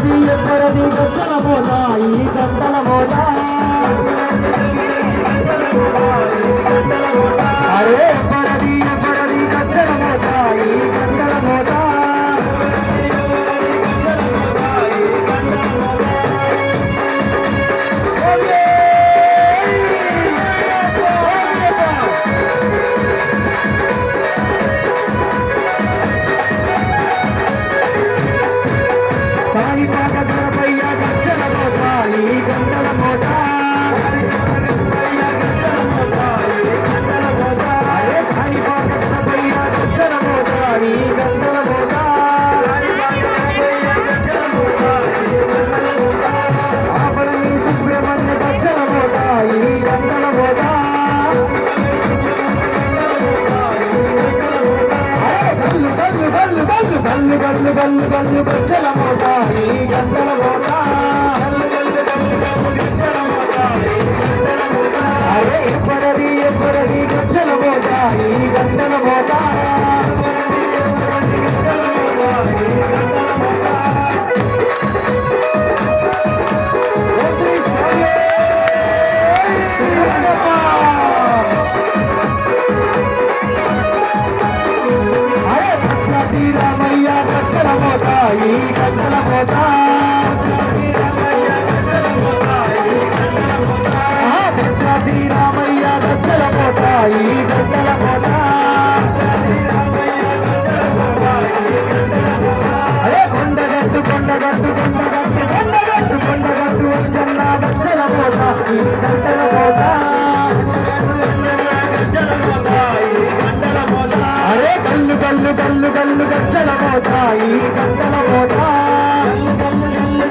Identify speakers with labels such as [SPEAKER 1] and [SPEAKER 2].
[SPEAKER 1] ఎవ్వరది ఎవ్వరది గంటల మోత ఈ గంటల మోత అరే ఎవ్వరది ఎవ్వరది గంటల మోత ఈ గంటల మోత కాణిపాక గణపయ్య గంటల మోత ఈ గంటల మోత అరే కాణిపాక గణపయ్య గంటల మోత ఈ గంటల మోత ఆపరణి సుబ్రహ్మణ్య గంటల మోత ఈ గంటల మోత గల్లు గల్లు గల్లు గల్లు గల్లు గల్లు గల్లు గల్లు గజ్జల మోత ఈ గంటల మోత అరే ఎవ్వరది ఎవ్వరది గజ్జల మోత ఈ గంటల మోత రామయ్య గజ్జల మోత ఈ గంటల మోత రామయ్య గజ్జల మోత ఈ గంటల మోత అరే కొండగట్టు కొండగట్టు కొండగట్టు కొండగట్టు కొండగట్టు వచ్చన్న గజ్జల మోత ఈ గంటల మోత అరే గల్లు గల్లు గల్లు గల్లు గజ్జల మోత ఈ గంటల మోత